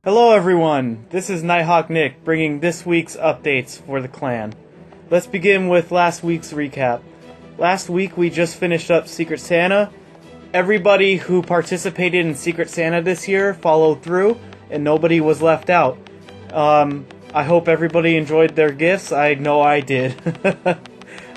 Hello everyone, this is Nighthawk Nick bringing this week's updates for the clan. Let's begin with last week's recap. Last week we just finished up Secret Santa. Everybody who participated in Secret Santa this year followed through and nobody was left out. I hope everybody enjoyed their gifts. I know I did.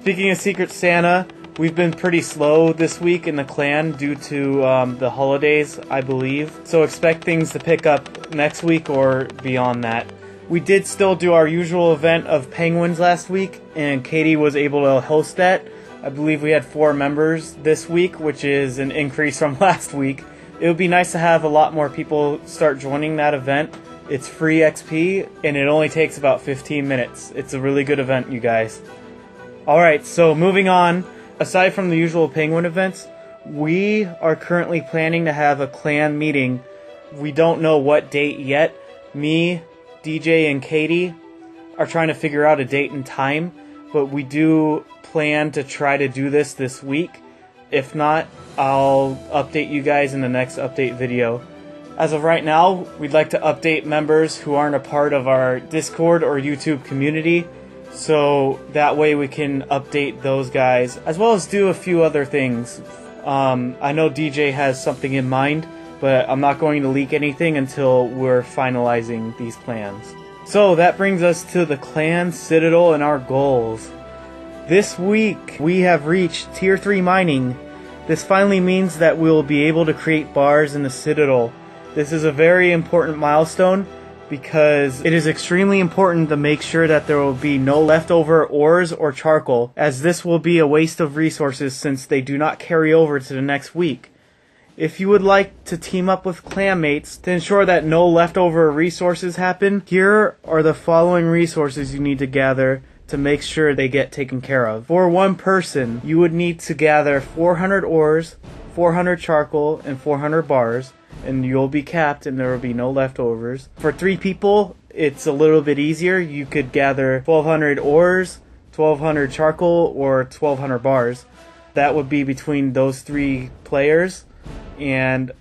Speaking of Secret Santa, we've been pretty slow this week in the clan due to the holidays, I believe. So expect things to pick up next week or beyond that. We did still do our usual event of penguins last week, and Katie was able to host that. I believe we had 4 members this week, which is an increase from last week. It would be nice to have a lot more people start joining that event. It's free XP, and it only takes about 15 minutes. It's a really good event, you guys. Alright, so moving on. Aside from the usual penguin events, we are currently planning to have a clan meeting. We don't know what date yet. Me, DJ, and Katie are trying to figure out a date and time, but we do plan to try to do this week. If not, I'll update you guys in the next update video. As of right now, we'd like to update members who aren't a part of our Discord or YouTube community, so that way we can update those guys, as well as do a few other things. I know DJ has something in mind, but I'm not going to leak anything until we're finalizing these plans. So that brings us to the clan Citadel and our goals. This week we have reached Tier 3 mining. This finally means that we'll be able to create bars in the Citadel. This is a very important milestone, because it is extremely important to make sure that there will be no leftover ores or charcoal, as this will be a waste of resources since they do not carry over to the next week. If you would like to team up with clanmates to ensure that no leftover resources happen, here are the following resources you need to gather to make sure they get taken care of. For one person, you would need to gather 400 ores, 400 charcoal, and 400 bars, and you'll be capped and there will be no leftovers. For 3 people, it's a little bit easier. You could gather 1200 ores, 1200 charcoal, or 1200 bars. That would be between those 3 players, and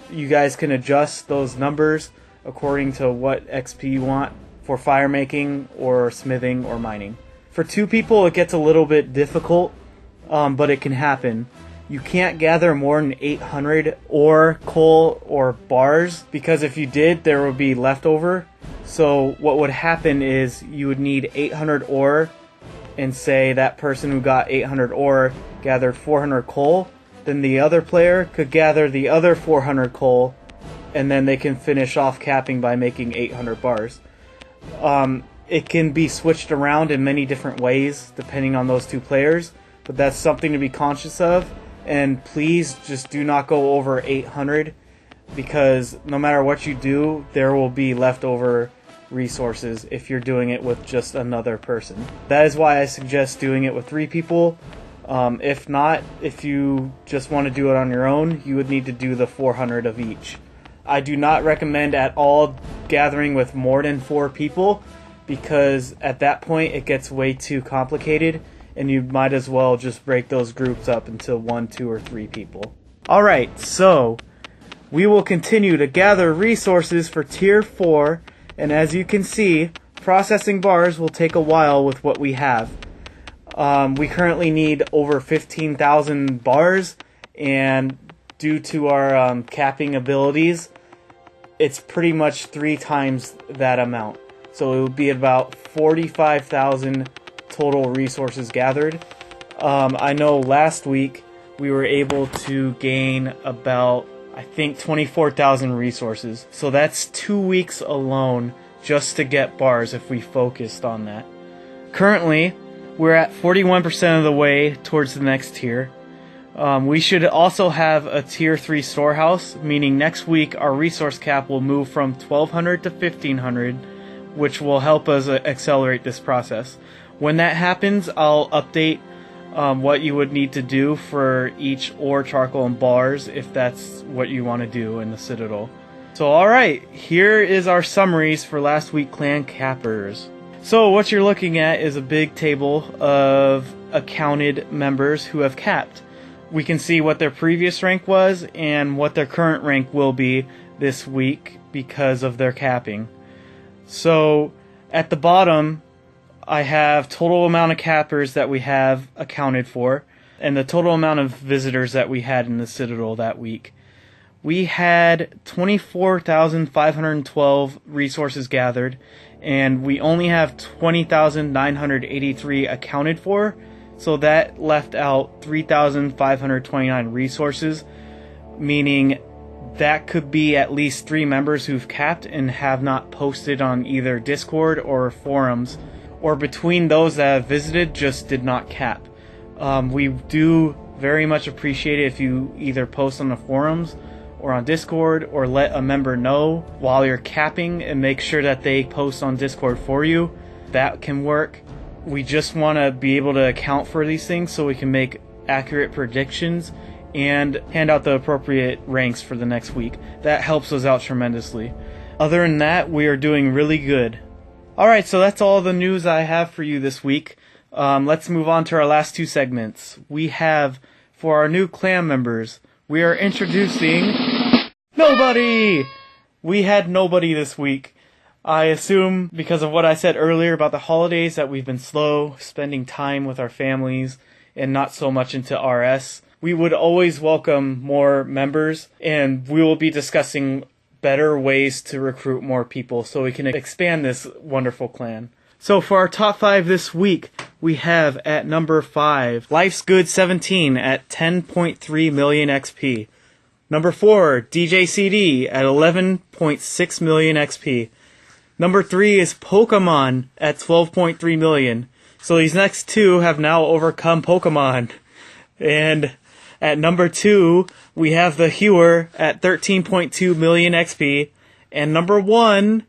you guys can adjust those numbers according to what XP you want for fire making or smithing or mining. For 2 people, it gets a little bit difficult, but it can happen. You can't gather more than 800 ore, coal, or bars, because if you did, there would be leftover. So what would happen is you would need 800 ore, and say that person who got 800 ore gathered 400 coal, then the other player could gather the other 400 coal, and then they can finish off capping by making 800 bars. It can be switched around in many different ways depending on those 2 players, but that's something to be conscious of. And please just do not go over 800, because no matter what you do, there will be leftover resources if you're doing it with just another person. That is why I suggest doing it with 3 people. If not, if you just want to do it on your own, you would need to do the 400 of each. I do not recommend at all gathering with more than 4 people, because at that point it gets way too complicated, and you might as well just break those groups up into 1, 2, or 3 people. Alright, so we will continue to gather resources for Tier 4, and as you can see, processing bars will take a while with what we have. We currently need over 15,000 bars, and due to our capping abilities, it's pretty much 3 times that amount. So it would be about 45,000 total resources gathered. I know last week we were able to gain about, I think, 24,000 resources. So that's 2 weeks alone just to get bars if we focused on that. Currently, we're at 41% of the way towards the next tier. We should also have a Tier 3 storehouse, meaning next week our resource cap will move from 1200 to 1500, which will help us accelerate this process. When that happens, I'll update what you would need to do for each ore, charcoal, and bars if that's what you want to do in the Citadel. So alright, here is our summaries for last week clan cappers. So what you're looking at is a big table of accounted members who have capped. We can see what their previous rank was and what their current rank will be this week because of their capping. So at the bottom, I have total amount of cappers that we have accounted for, and the total amount of visitors that we had in the Citadel that week. We had 24,512 resources gathered, and we only have 20,983 accounted for, so that left out 3,529 resources, meaning that could be at least 3 members who've capped and have not posted on either Discord or forums, or between those that have visited just did not cap. We do very much appreciate it if you either post on the forums or on Discord, or let a member know while you're capping and make sure that they post on Discord for you. That can work. We just want to be able to account for these things so we can make accurate predictions and hand out the appropriate ranks for the next week. That helps us out tremendously. Other than that, we are doing really good. Alright, so that's all the news I have for you this week. Let's move on to our last 2 segments. We have, for our new clan members, we are introducing nobody! We had nobody this week. I assume because of what I said earlier about the holidays that we've been slow, spending time with our families, and not so much into RS. We would always welcome more members, and we will be discussing better ways to recruit more people so we can expand this wonderful clan. So for our top 5 this week, we have at number 5, Life's Good 17 at 10.3 million XP. Number 4, DJ CD at 11.6 million XP. Number 3 is Pokemon at 12.3 million. So these next 2 have now overcome Pokemon. And at number 2, we have the Hewer at 13.2 million XP. And number 1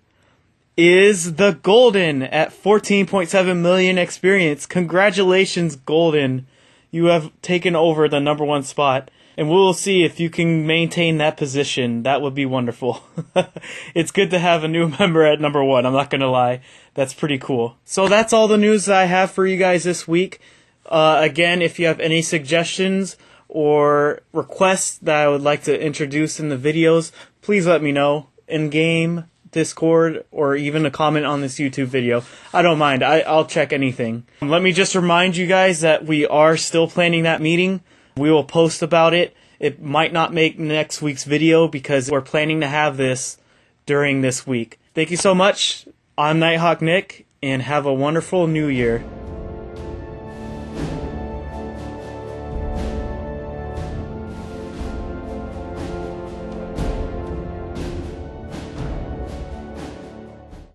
is the Golden at 14.7 million experience. Congratulations, Golden. You have taken over the number 1 spot. And we'll see if you can maintain that position. That would be wonderful. It's good to have a new member at number 1, I'm not going to lie. That's pretty cool. So that's all the news that I have for you guys this week. Again, if you have any suggestions or requests that I would like to introduce in the videos, please let me know. In-game, Discord, or even a comment on this YouTube video. I don't mind. I'll check anything. Let me just remind you guys that we are still planning that meeting. We will post about it. It might not make next week's video because we're planning to have this during this week. Thank you so much. I'm Nighthawk Nick, and have a wonderful new year.